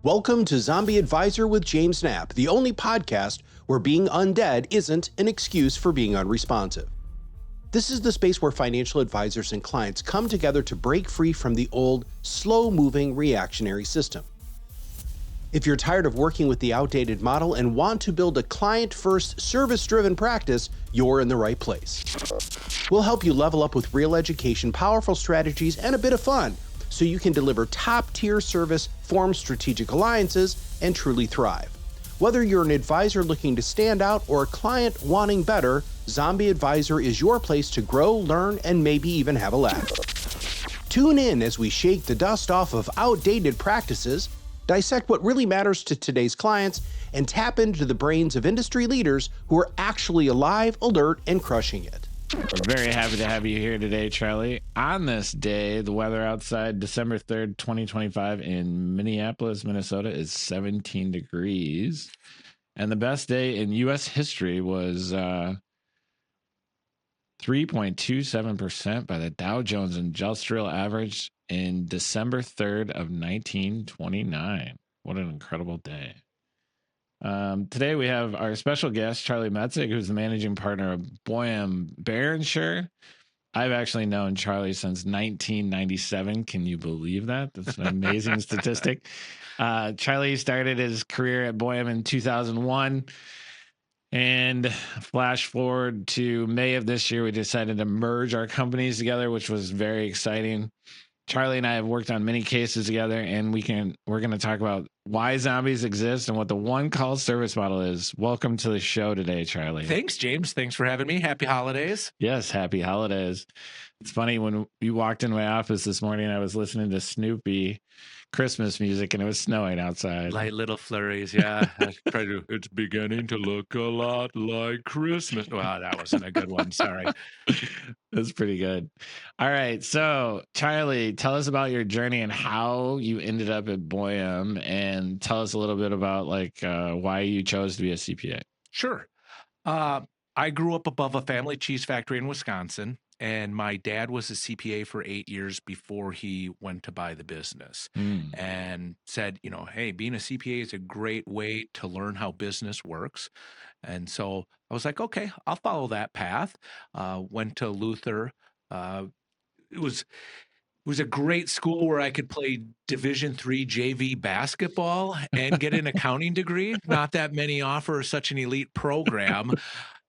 Welcome to Zombie Advisor with James Knapp, the only podcast where being undead isn't an excuse for being unresponsive. This is the space where financial advisors and clients come together to break free from the old, slow-moving reactionary system. If you're tired of working with the outdated model and want to build a client-first, service-driven practice, you're in the right place. We'll help you level up with real education, powerful strategies, and a bit of fun, so you can deliver top-tier service, form strategic alliances, and truly thrive. Whether you're an advisor looking to stand out or a client wanting better, Zombie Advisor is your place to grow, learn, and maybe even have a laugh. Tune in as we shake the dust off of outdated practices, dissect what really matters to today's clients, and tap into the brains of industry leaders who are actually alive, alert, and crushing it. We're very happy to have you here today, Charlie. On this day, the weather outside, December 3rd, 2025 in Minneapolis, Minnesota is 17 degrees. And the best day in U.S. history was 3.27% by the Dow Jones Industrial Average in December 3rd of 1929. What an incredible day. Today we have our special guest, Charlie Metzig, who's the managing partner of Boyum Barenscheer. I've actually known Charlie since 1997. Can you believe that? That's an amazing statistic. Charlie started his career at Boyum in 2001. And flash forward to May of this year, we decided to merge our companies together, which was very exciting. Charlie and I have worked on many cases together, and we're going to talk about why zombies exist and what the one call service model is. Welcome to the show today, Charlie. Thanks, James. Thanks for having me. Happy holidays. Yes, happy holidays. It's funny, when you walked in my office this morning, I was listening to Snoopy Christmas music, and it was snowing outside. Light little flurries, yeah. It's beginning to look a lot like Christmas. Well, that wasn't a good one. Sorry. That's pretty good. All right. So, Charlie, tell us about your journey and how you ended up at Boyum, and tell us a little bit about why you chose to be a CPA. Sure. I grew up above a family cheese factory in Wisconsin, and my dad was a CPA for 8 years before he went to buy the business, and said, hey, being a CPA is a great way to learn how business works. And so I was like, okay, I'll follow that path. Went to Luther. It was a great school where I could play Division III JV basketball and get an accounting degree. Not that many offer such an elite program.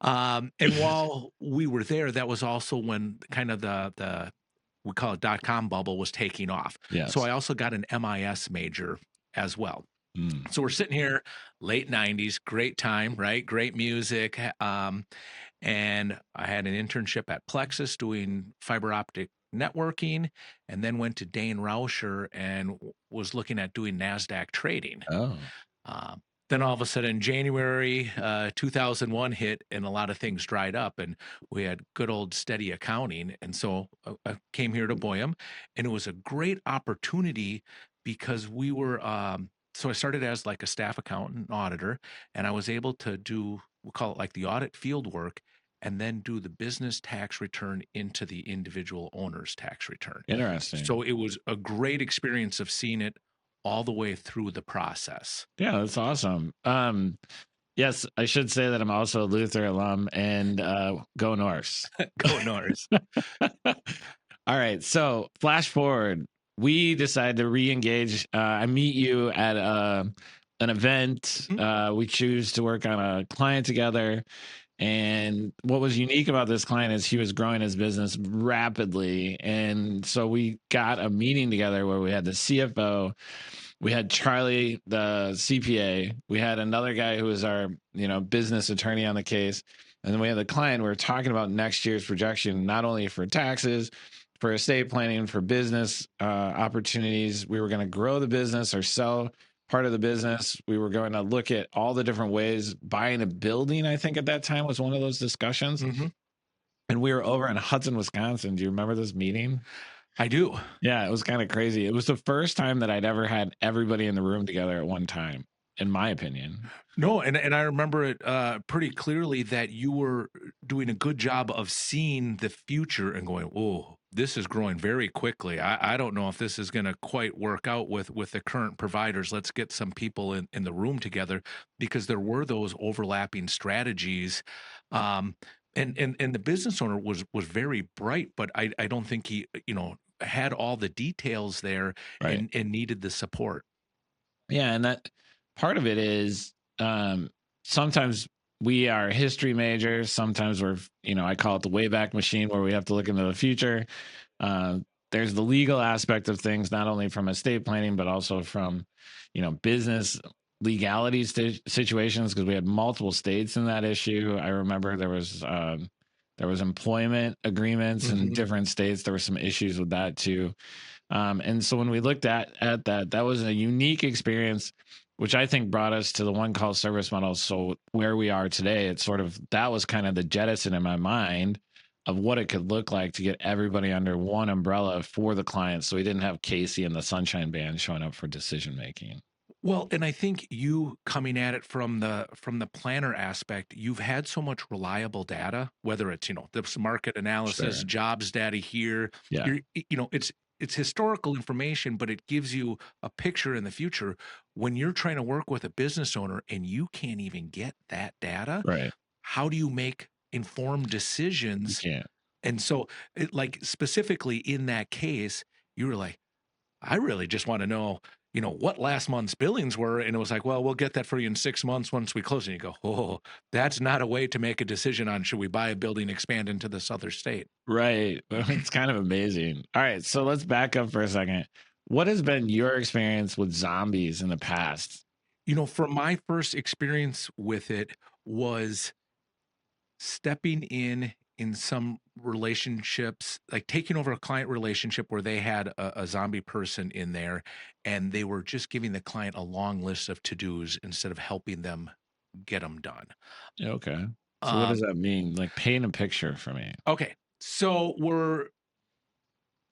And while we were there, that was also when kind of the we call it .com bubble was taking off. Yes. So I also got an MIS major as well. So we're sitting here, late 90s, great time, right? Great music. And I had an internship at Plexus doing fiber optic networking, and then went to Dane Rauscher and was looking at doing NASDAQ trading. Then all of a sudden, January 2001 hit, and a lot of things dried up, and we had good old steady accounting. And so I came here to Boyum, and it was a great opportunity because we were so I started as like a staff accountant, auditor, and I was able to do, we'll call it like the audit field work, and then do the business tax return into the individual owner's tax return. Interesting. So it was a great experience of seeing it all the way through the process. Yeah, that's awesome. Yes, I should say that I'm also a Luther alum, and go Norse. Go Norse. All right, so flash forward. We decided to re-engage. I meet you at an event. We choose to work on a client together. And what was unique about this client is he was growing his business rapidly. And so we got a meeting together where we had the CFO, we had Charlie, the CPA, we had another guy who was our, business attorney on the case. And then we had the client. We were talking about next year's projection, not only for taxes, for estate planning, for business opportunities. We were going to grow the business or sell part of the business. We were going to look at all the different ways. Buying a building, I think at that time, was one of those discussions. And we were over in Hudson, Wisconsin. Do you remember this meeting? I do. Yeah, it was kind of crazy. It was the first time that I'd ever had everybody in the room together at one time, in my opinion. No, and I remember it pretty clearly that you were doing a good job of seeing the future and going, oh, this is growing very quickly. I don't know if this is going to quite work out with the current providers. Let's get some people in the room together, because there were those overlapping strategies. Um, and the business owner was very bright, but I don't think he, had all the details there Right. and needed the support. Yeah, and that part of it is sometimes we are history majors. Sometimes we're, I call it the Wayback Machine, where we have to look into the future. Uh, there's the legal aspect of things, not only from estate planning, but also from, business legalities situations, because we had multiple states in that issue. I remember there was employment agreements in different states. There were some issues with that too. And so when we looked at that, that was a unique experience, which I think brought us to the one call service model. So where we are today, it's sort of, that was kind of the jettison in my mind of what it could look like to get everybody under one umbrella for the client. So we didn't have Casey and the Sunshine Band showing up for decision making. Well, and I think you coming at it from the planner aspect, you've had so much reliable data, whether it's, this market analysis, Sure. jobs data here. Yeah. It's historical information, but it gives you a picture in the future. When you're trying to work with a business owner and you can't even get that data, Right. how do you make informed You decisions? can't. And so, like specifically in that case, you were like, I really just want to know, what last month's billings were. And it was like, well, we'll get that for you in 6 months once we close. And you go, oh, that's not a way to make a decision on should we buy a building, expand into this other state. Right. It's kind of amazing. All right. So let's back up for a second. What has been your experience with zombies in the past? From my first experience with it was stepping in some relationships, like taking over a client relationship where they had a zombie person in there, and they were just giving the client a long list of to-dos instead of helping them get them done. Okay. So what does Um, that mean? Like, paint a picture for me. okay, so we're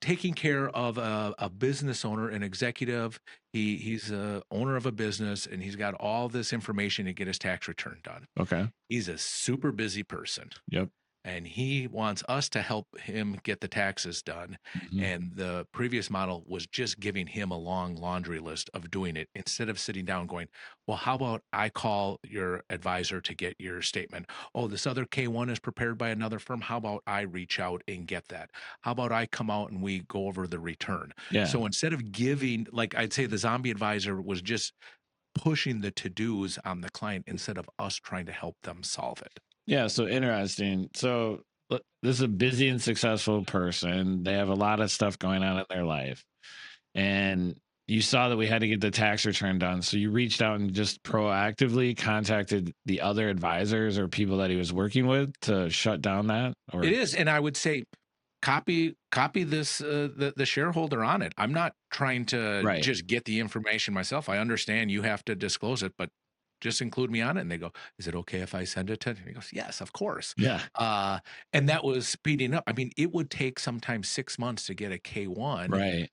taking care of a business owner, an executive. He's a owner of a business, and he's got all this information to get his tax return done. Okay. He's a super busy person. Yep. And he wants us to help him get the taxes done. Mhm. And the previous model was just giving him a long laundry list of doing it, instead of sitting down going, well, how about I call your advisor to get your statement? Oh, this other K1 is prepared by another firm. How about I reach out and get that? How about I come out and we go over the return? Yeah. So instead of giving, like I'd say the zombie advisor was just pushing the to-dos on the client instead of us trying to help them solve it. Yeah. So interesting. So this is a busy and successful person. They have a lot of stuff going on in their life. And you saw that we had to get the tax return done. So you reached out and just proactively contacted the other advisors or people that he was working with to shut down that? Or It is. And I would say copy this the shareholder on it. I'm not trying to Right. just get the information myself. I understand you have to disclose it, but just include me on it. And they go, is it okay if I send it to him? He goes, yes, of course. Yeah. And that was speeding up. I mean, it would take sometimes 6 months to get a K1. Right.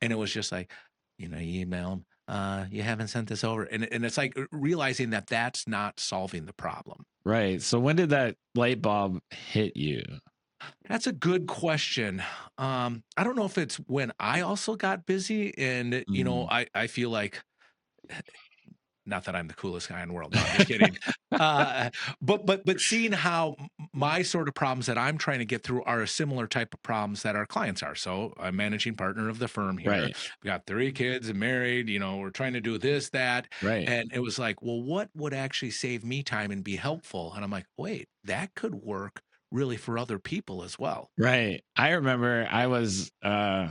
And it was just like, you email them, you haven't sent this over. And it's like realizing that that's not solving the problem. Right. So when did that light bulb hit you? That's a good question. I don't know if it's when I also got busy and, I feel like, not that I'm the coolest guy in the world. No, I'm just kidding. But seeing how my sort of problems that I'm trying to get through are a similar type of problems that our clients are. So I'm managing partner of the firm here. Right. We got 3 kids and married, we're trying to do this, that. Right. And it was like, well, what would actually save me time and be helpful? And I'm like, wait, that could work really for other people as well. Right. I remember I was a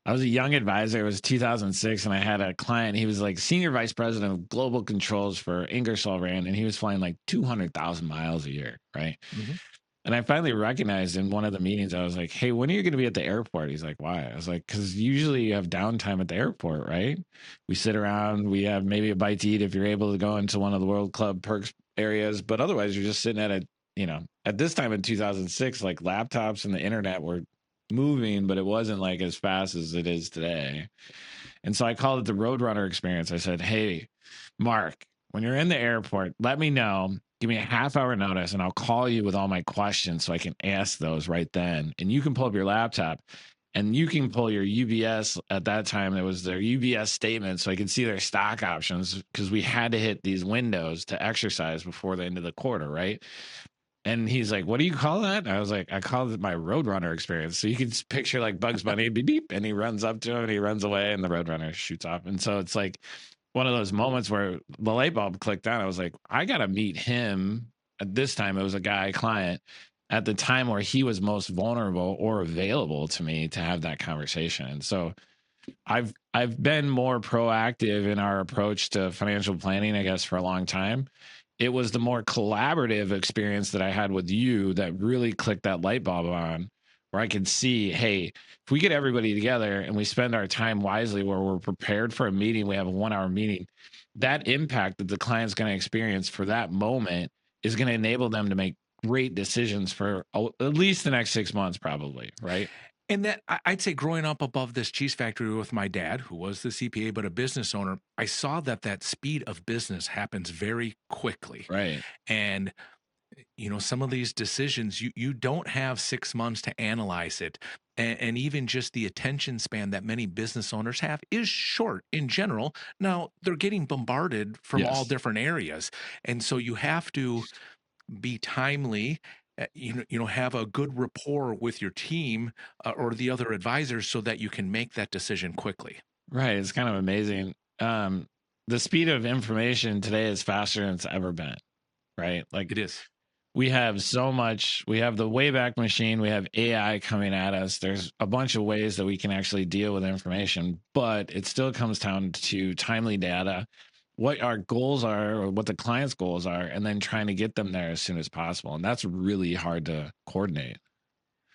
young advisor. It was 2006, and I had a client. He was like senior vice president of global controls for Ingersoll Rand, and he was flying like 200,000 miles a year, right? Mm-hmm. And I finally recognized in one of the meetings, I was like, hey, when are you going to be at the airport? He's like, why? I was like, because usually you have downtime at the airport, right? We sit around, we have maybe a bite to eat if you're able to go into one of the World Club perks areas, but otherwise you're just sitting at at this time in 2006, like laptops and the internet were moving, but it wasn't like as fast as it is today. And so I called it the Roadrunner experience. I said, hey, Mark, when you're in the airport, let me know. give me a half hour notice and I'll call you with all my questions so I can ask those right then. And you can pull up your laptop and you can pull your UBS. At that time, there was their UBS statement. So I could see their stock options because we had to hit these windows to exercise before the end of the quarter, right? And he's like, "What do you call that?" And I was like, "I call it my Roadrunner experience." So you can just picture like Bugs Bunny, beep, beep, and he runs up to him and he runs away and the Roadrunner shoots off. And so it's like one of those moments where the light bulb clicked on. I was like, I got to meet him. At this time, it was a guy client at the time where he was most vulnerable or available to me to have that conversation. And so I've been more proactive in our approach to financial planning, I guess, for a long time. It was the more collaborative experience that I had with you that really clicked that light bulb on, where I could see, hey, if we get everybody together and we spend our time wisely, where we're prepared for a meeting, we have a 1 hour meeting, that impact that the client's going to experience for that moment is going to enable them to make great decisions for at least the next 6 months, probably, right? And that I'd say growing up above this cheese factory with my dad, who was the CPA but a business owner, I saw that speed of business happens very quickly. Right. And some of these decisions, you don't have 6 months to analyze it. And even just the attention span that many business owners have is short in general. Now, they're getting bombarded from all Yes. different areas. And so you have to be timely, have a good rapport with your team or the other advisors so that you can make that decision quickly. Right. It's kind of amazing. The speed of information today is faster than it's ever been. Right. Like It is. we have so much. We have the Wayback Machine. We have AI coming at us. There's a bunch of ways that we can actually deal with information, but it still comes down to timely data, what our goals are or what the client's goals are, and then trying to get them there as soon as possible. And that's really hard to coordinate.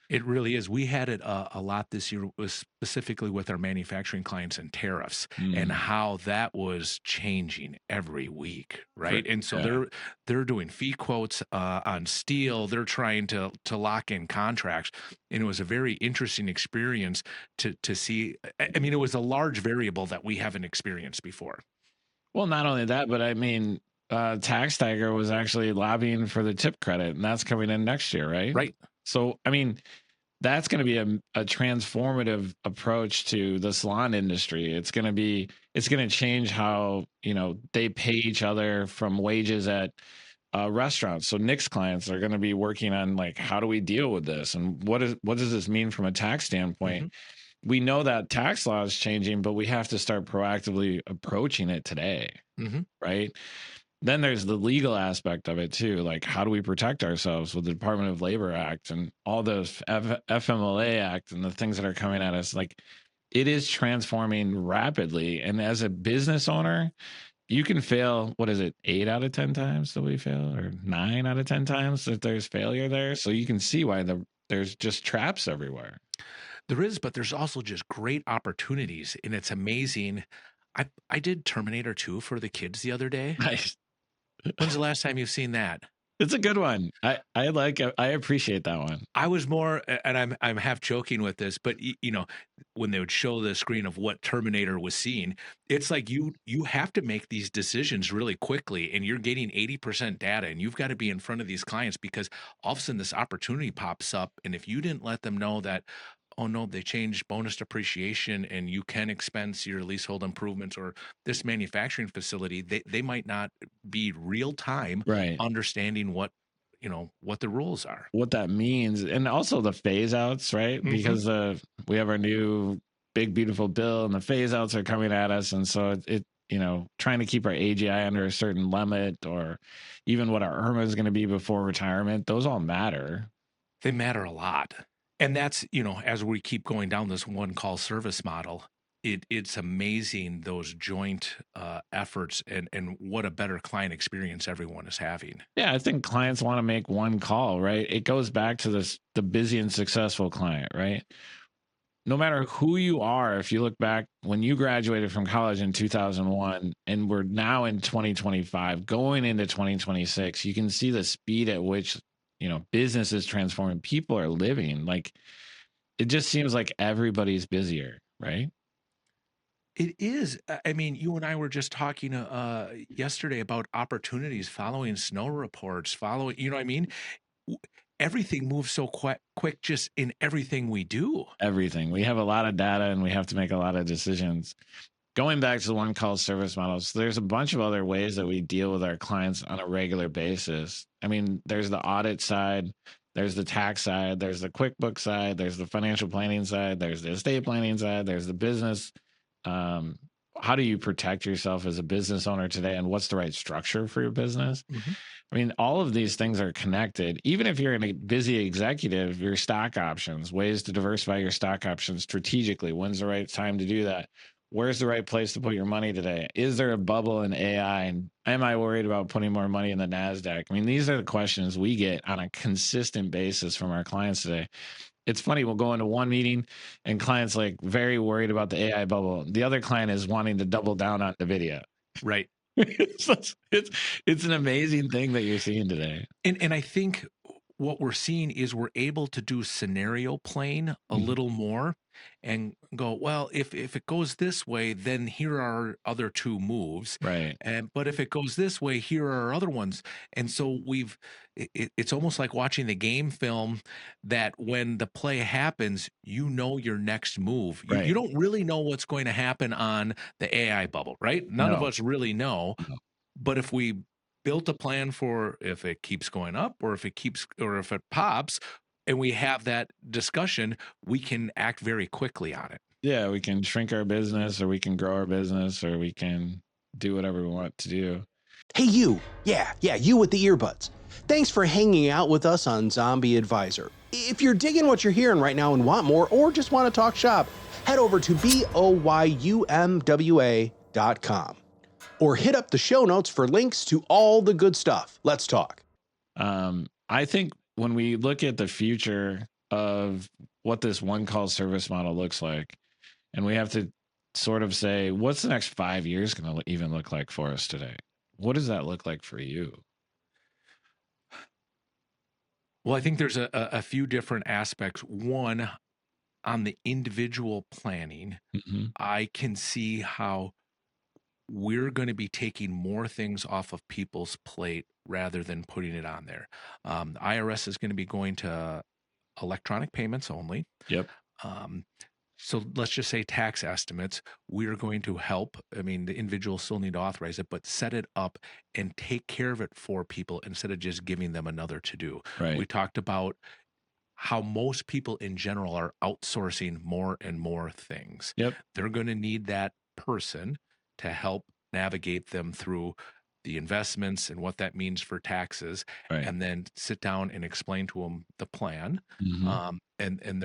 It really is. We had it a lot this year, was specifically with our manufacturing clients and tariffs, and how that was changing every week, right? And so Yeah. they're doing fee quotes on steel. They're trying to lock in contracts, and it was a very interesting experience to see. I mean, it was a large variable that we haven't experienced before. Well, not only that, but I mean, Tax Tiger was actually lobbying for the tip credit, and that's coming in next year, right? Right. So, I mean, that's going to be a transformative approach to the salon industry. It's going to change how, they pay each other from wages at restaurants. So Nick's clients are going to be working on like, how do we deal with this? And what does this mean from a tax standpoint? We know that tax law is changing, but we have to start proactively approaching it today. Right. Then there's the legal aspect of it too. Like, how do we protect ourselves with the Department of Labor Act and all those FMLA Act and the things that are coming at us? Like, it is transforming rapidly. And as a business owner, you can fail. What is it? 8 out of 10 times that we fail, or 9 out of 10 times that there's failure there. So you can see why there's just traps everywhere. There is, but there's also just great opportunities, and it's amazing. I did Terminator 2 for the kids the other day. Nice. When's the last time you've seen that? It's a good one. I appreciate that one. I was more, and I'm half joking with this, but when they would show the screen of what Terminator was seeing, it's like you have to make these decisions really quickly, and you're getting 80% data, and you've got to be in front of these clients because all of a sudden this opportunity pops up, and if you didn't let them know that, oh no, they changed bonus depreciation and you can expense your leasehold improvements or this manufacturing facility, they might not be real time Right. understanding what the rules are. What that means, and also the phase outs, right? Because we have our new big beautiful bill and the phase outs are coming at us, and so it trying to keep our AGI under a certain limit, or even what our IRMA is going to be before retirement, those all matter. They matter a lot. And that's, as we keep going down this one call service model, it's amazing those joint efforts and what a better client experience everyone is having. Yeah, I think clients want to make one call, right? It goes back to the busy and successful client, right? No matter who you are, if you look back when you graduated from college in 2001 and we're now in 2025, going into 2026, you can see the speed at which business is transforming. People are living. Like, it just seems like everybody's busier, right? It is. I mean, you and I were just talking yesterday about opportunities, following snow reports, following, you know what I mean? W- Everything moves so quick just in everything we do. Everything. We have a lot of data and we have to make a lot of decisions. Going back to the one call service models, there's a bunch of other ways that we deal with our clients on a regular basis. I mean, there's the audit side, there's the tax side, there's the QuickBooks side, there's the financial planning side, there's the estate planning side, there's the business. Um, how do you protect yourself as a business owner today, and what's the right structure for your business? Mhm. I mean, all of these things are connected. Even if you're a busy executive, your stock options, ways to diversify your stock options strategically. When's the right time to do that? Where's the right place to put your money today? Is there a bubble in AI? And am I worried about putting more money in the NASDAQ? I mean, these are the questions we get on a consistent basis from our clients today. It's funny, we'll go into one meeting and clients like very worried about the AI bubble. The other client is wanting to double down on NVIDIA. Right. It's an amazing thing that you're seeing today. And I think what we're seeing is we're able to do scenario playing a little more and go, well, if it goes this way, then here are our other two moves. Right. But if it goes this way, here are our other ones. And so it's almost like watching the game film that when the play happens, you know your next move. You Right. don't really know what's going to happen on the AI bubble, right? None of No. us really know. No. But if we built a plan for if it keeps going up or if it pops, and we have that discussion, we can act very quickly on it. Yeah, we can shrink our business or we can grow our business or we can do whatever we want to do. Hey, you. Yeah, you with the earbuds. Thanks for hanging out with us on Zombie Advisor. If you're digging what you're hearing right now and want more, or just want to talk shop, head over to boyumwa.com or hit up the show notes for links to all the good stuff. Let's talk. I think when we look at the future of what this one call service model looks like, and we have to sort of say, what's the next 5 years going to even look like for us today? What does that look like for you? Well, I think there's a few different aspects. One, on the individual planning, I can see how we're going to be taking more things off of people's plate rather than putting it on there. The IRS is going to be going to electronic payments only. Yep. So let's just say tax estimates, we're going to help. I mean, the individual still need to authorize it, but set it up and take care of it for people instead of just giving them another to do. Right. We talked about how most people in general are outsourcing more and more things. Yep. They're going to need that person to help navigate them through the investments and what that means for taxes, Right. and then sit down and explain to them the plan. And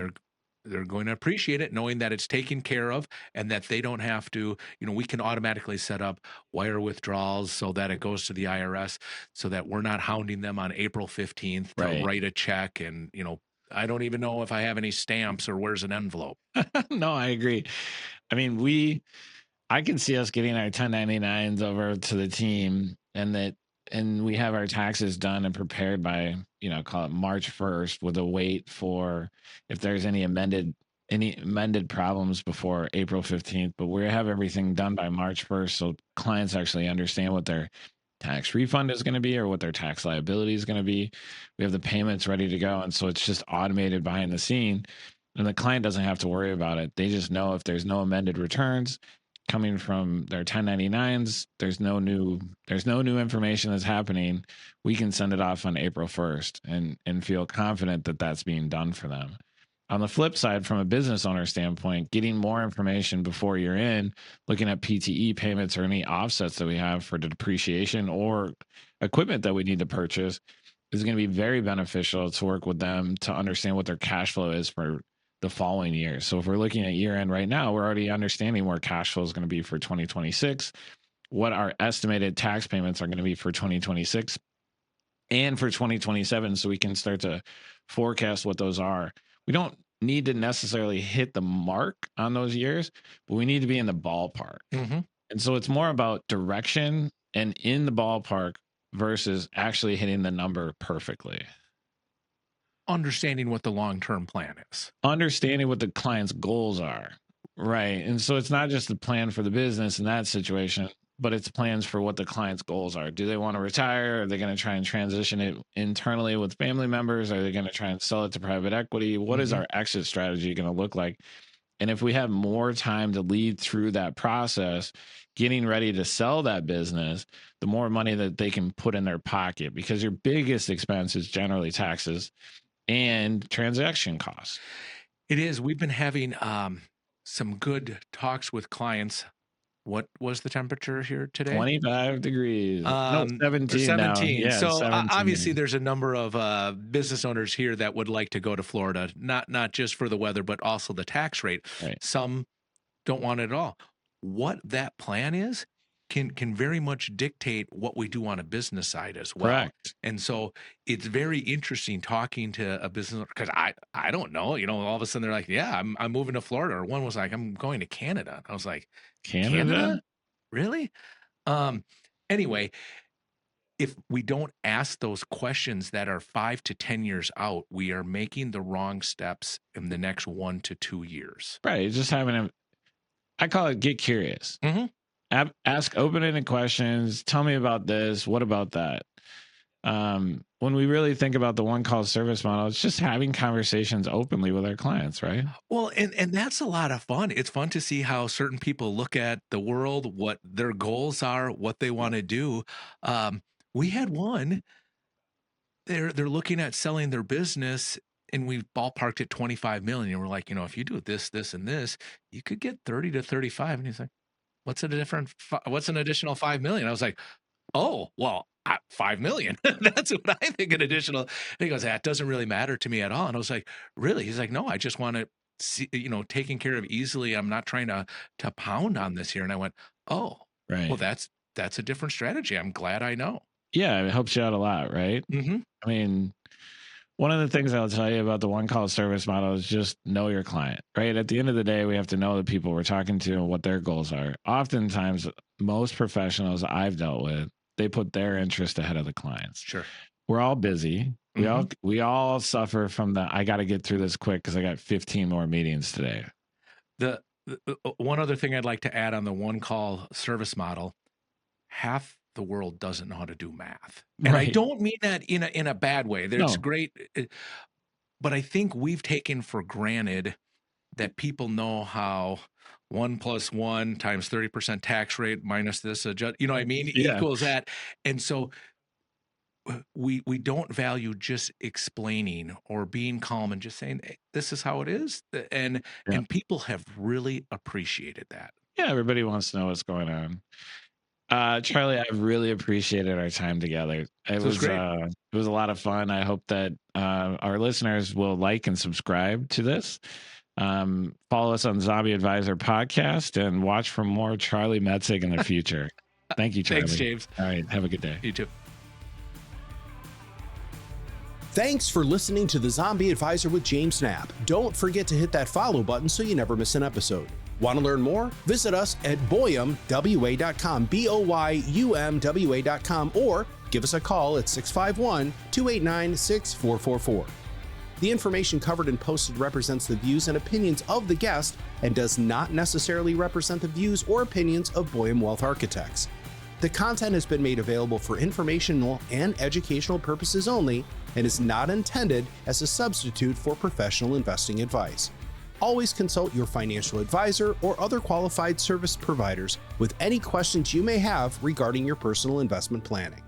they're going to appreciate it, knowing that it's taken care of and that they don't have to, we can automatically set up wire withdrawals so that it goes to the IRS so that we're not hounding them on April 15th to Right. write a check. And, I don't even know if I have any stamps or where's an envelope. No, I agree. I mean, I can see us getting our 1099s over to the team and we have our taxes done and prepared by, call it March 1st with a wait for if there's any amended problems before April 15th, but we have everything done by March 1st. So clients actually understand what their tax refund is going to be or what their tax liability is going to be. We have the payments ready to go. And so it's just automated behind the scene and the client doesn't have to worry about it. They just know if there's no amended returns coming from their 1099s, there's no new information that's happening. We can send it off on April 1st and feel confident that that's being done for them. On the flip side, from a business owner standpoint, getting more information before you're in, looking at PTE payments or any offsets that we have for depreciation or equipment that we need to purchase is going to be very beneficial to work with them to understand what their cash flow is for the following year. So if we're looking at year end right now, we're already understanding where cash flow is going to be for 2026, what our estimated tax payments are going to be for 2026 and for 2027. So we can start to forecast what those are. We don't need to necessarily hit the mark on those years, but we need to be in the ballpark. And so it's more about direction and in the ballpark versus actually hitting the number perfectly. Understanding what the long-term plan is. Understanding what the client's goals are. Right. And so it's not just the plan for the business in that situation, but it's plans for what the client's goals are. Do they want to retire? Are they going to try and transition it internally with family members? Are they going to try and sell it to private equity? What is our exit strategy going to look like? And if we have more time to lead through that process, getting ready to sell that business, the more money that they can put in their pocket, because your biggest expense is generally taxes and transaction costs. It is. We've been having some good talks with clients. What was the temperature here today? 25 degrees. No, 17 now. 17. Yeah, So 17. obviously there's a number of business owners here that would like to go to Florida, not just for the weather, but also the tax rate. Right. Some don't want it at all. What that plan is can very much dictate what we do on a business side as well. Correct. And so it's very interesting talking to a business, because I don't know, all of a sudden they're like, yeah, I'm moving to Florida. Or one was like, I'm going to Canada. I was like, Canada? Really? Anyway, if we don't ask those questions that are 5 to 10 years out, we are making the wrong steps in the next 1 to 2 years. Right. Just having I call it get curious. Ask open-ended questions. Tell me about this. What about that? When we really think about the one-call service model, it's just having conversations openly with our clients, right? Well, and that's a lot of fun. It's fun to see how certain people look at the world, what their goals are, what they want to do. We had one. They're looking at selling their business, and we ballparked at 25 million. And we're like, if you do this, this, and this, you could get 30 to 35. And he's like, what's an additional 5 million? I was like, oh, well, 5 million. That's what I think an additional. And he goes, that doesn't really matter to me at all. And I was like, really? He's like, no, I just want to see, taken care of easily. I'm not trying to pound on this here. And I went, oh, right. Well, that's a different strategy. I'm glad I know. Yeah, it helps you out a lot, right? I mean, one of the things I'll tell you about the one-call service model is just know your client, right? At the end of the day, we have to know the people we're talking to and what their goals are. Oftentimes, most professionals I've dealt with, they put their interest ahead of the client's. Sure. We're all busy. We all suffer from the, I got to get through this quick because I got 15 more meetings today. The one other thing I'd like to add on the one-call service model, half the world doesn't know how to do math. And I don't mean that in a bad way. There's great, but I think we've taken for granted that people know how 1 + 1 times 30% tax rate minus this equals that. And so we don't value just explaining or being calm and just saying, hey, this is how it is. And people have really appreciated that. Yeah, everybody wants to know what's going on. Charlie, I've really appreciated our time together. It was great. It was a lot of fun. I hope that our listeners will like and subscribe to this. Follow us on Zombie Advisor Podcast and watch for more Charlie Metzig in the future. Thank you, Charlie. Thanks, James. All right. Have a good day. You too. Thanks for listening to the Zombie Advisor with James Knapp. Don't forget to hit that follow button so you never miss an episode. Want to learn more? Visit us at boyumwa.com, BOYUMWA.com, or give us a call at 651-289-6444. The information covered and posted represents the views and opinions of the guest and does not necessarily represent the views or opinions of Boyum Wealth Architects. The content has been made available for informational and educational purposes only and is not intended as a substitute for professional investing advice. Always consult your financial advisor or other qualified service providers with any questions you may have regarding your personal investment planning.